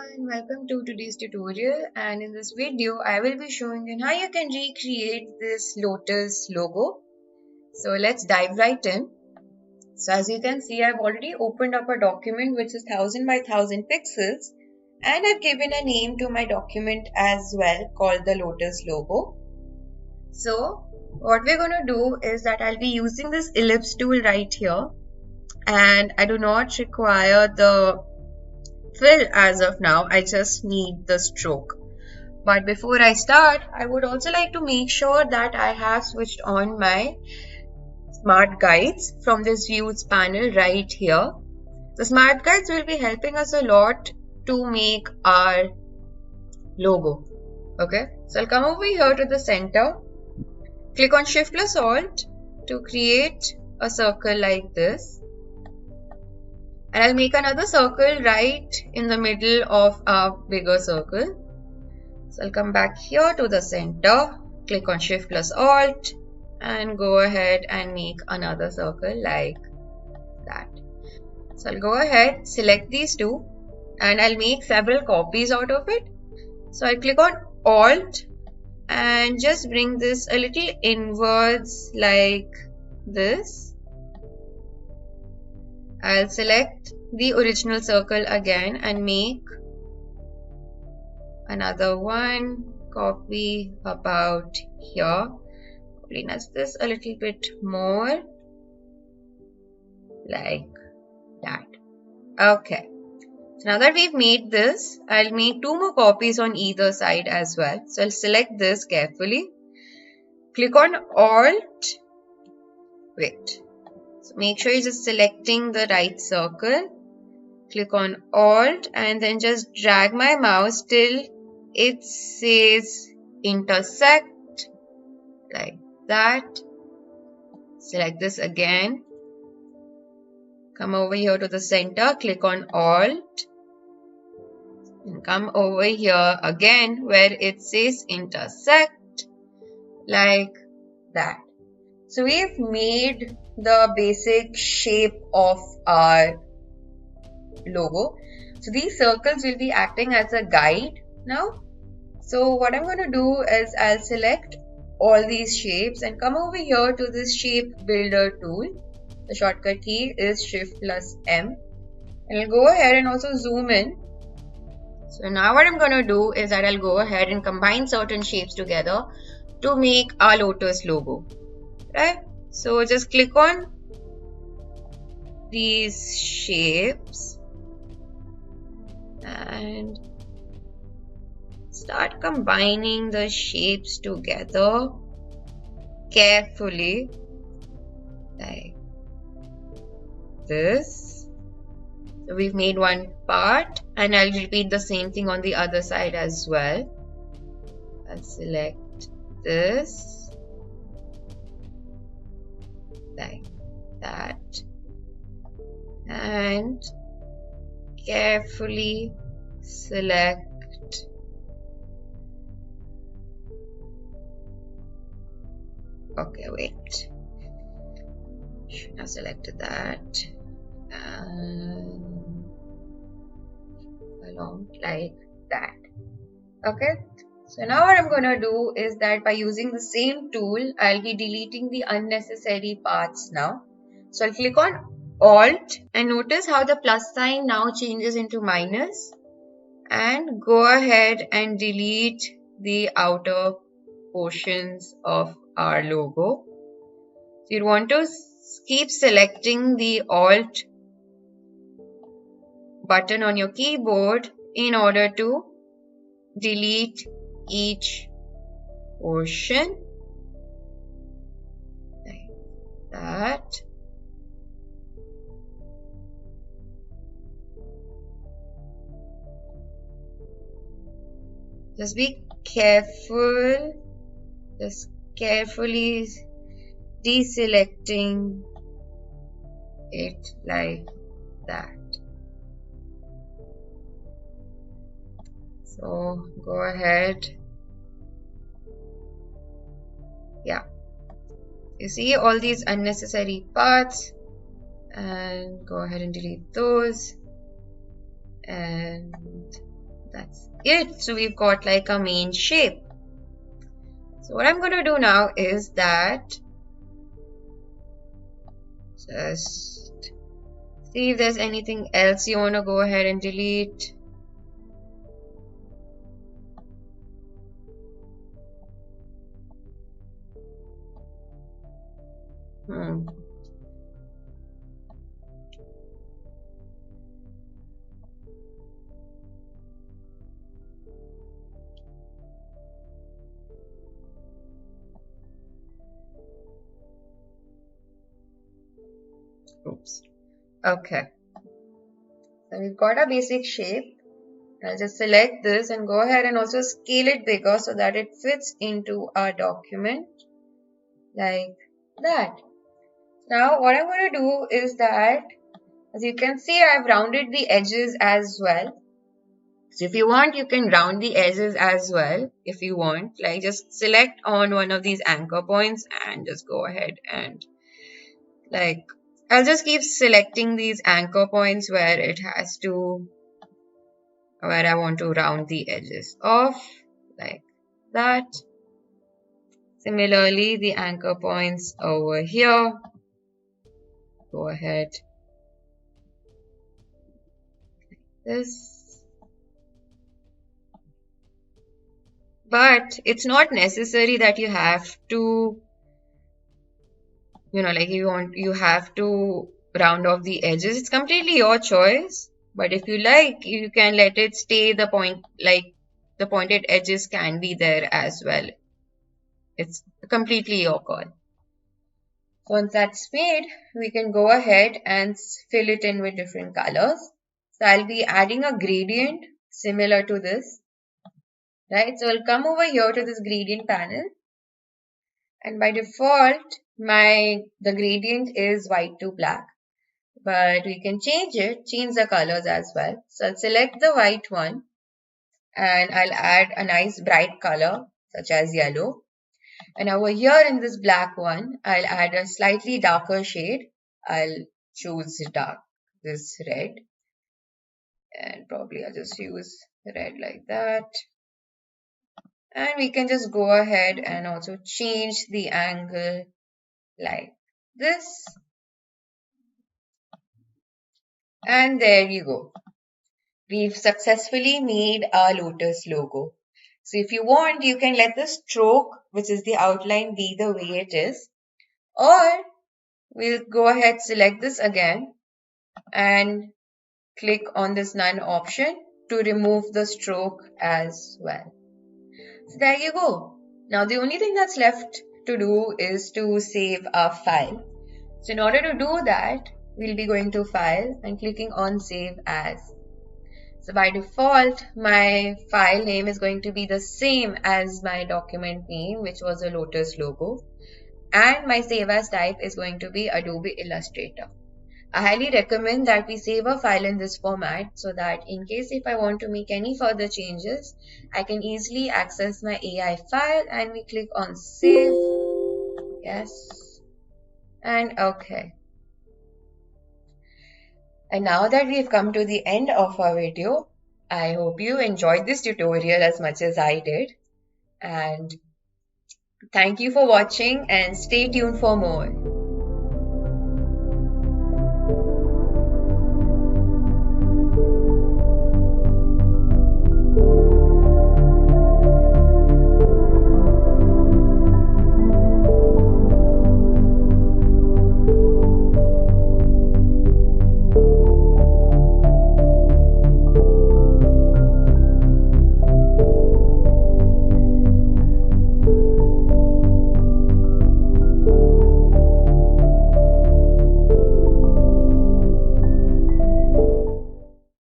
everyone, welcome to today's tutorial, and in this video I will be showing you how you can recreate this Lotus logo. So let's dive right in. So as you can see, I've already opened up a document which is 1000 by 1000 pixels, and I've given a name to my document as well called the Lotus logo. So what we're going to do is that I'll be using this ellipse tool right here, and I do not require the fill as of now. I just need the stroke. But before I start, I would also like to make sure that I have switched on my smart guides from this views panel right here. The smart guides will be helping us a lot to make our logo. Okay, so I'll come over here to the center, click on Shift plus Alt to create a circle like this. And I'll make another circle right in the middle of our bigger circle. So I'll come back here to the center, click on Shift plus Alt and go ahead and make another circle like that. So I'll go ahead, select these two, and I'll make several copies out of it. So I'll click on Alt and just bring this a little inwards like this. I'll select the original circle again and make another one, copy about here, cleanse this a little bit more like that. Okay, so now that we've made this, I'll make two more copies on either side as well. So I'll select this carefully, click on Alt, So make sure you're just selecting the right circle, click on Alt and then just drag my mouse till it says intersect like that. Select this again, come over here to the center, click on Alt and come over here again where it says intersect like that. So we've made the basic shape of our logo. So these circles will be acting as a guide now. So what I'm going to do is I'll select all these shapes and come over here to this shape builder tool. The shortcut key is Shift plus M. And I'll go ahead and also zoom in. So now what I'm going to do is that I'll go ahead and combine certain shapes together to make our Lotus logo. Right? So just click on these shapes and start combining the shapes together carefully like this. So we've made one part and I'll repeat the same thing on the other side as well. I'll select this like that and carefully select should have selected that and along like that. Okay, so now what I'm going to do is that by using the same tool, I'll be deleting the unnecessary parts now. So I'll click on Alt and notice how the plus sign now changes into minus, and go ahead and delete the outer portions of our logo. So you want to keep selecting the Alt button on your keyboard in order to delete each portion like that. Just be careful, just carefully deselecting it like that. So go ahead. Yeah, you see all these unnecessary parts, and go ahead and delete those and that's it. So we've got like a main shape. So what I'm going to do now is that just see if there's anything else you want to go ahead and delete. Oops. Okay. So we've got a basic shape. I'll just select this and go ahead and also scale it bigger so that it fits into our document like that. Now what I'm going to do is that, as you can see, I've rounded the edges as well. So if you want, you can round the edges as well if you want. Like just select on one of these anchor points and just go ahead and like, I'll just keep selecting these anchor points where I want to round the edges off like that. Similarly, the anchor points over here, go ahead like this. But it's not necessary that you have to, like you have to round off the edges. It's completely your choice. But if you like, you can let it stay the point, like the pointed edges can be there as well. It's completely your call. So once that's made, we can go ahead and fill it in with different colors. So I'll be adding a gradient similar to this. Right, so I'll come over here to this gradient panel, and by default the gradient is white to black, but we can change the colors as well. So I'll select the white one and I'll add a nice bright color such as yellow, and over here in this black one I'll add a slightly darker shade. I'll choose this red, and probably I'll just use red like that. And we can just go ahead and also change the angle like this. And there you go. We've successfully made our Lotus logo. So if you want, you can let the stroke, which is the outline, be the way it is. Or we'll go ahead, select this again and click on this none option to remove the stroke as well. So there you go. Now the only thing that's left to do is to save our file. So in order to do that, we'll be going to File and clicking on Save As. So by default, my file name is going to be the same as my document name, which was a Lotus logo. And my Save As type is going to be Adobe Illustrator. I highly recommend that we save a file in this format so that in case if I want to make any further changes, I can easily access my AI file, and we click on Save. Yes. And OK. And now that we've come to the end of our video, I hope you enjoyed this tutorial as much as I did. And thank you for watching, and stay tuned for more.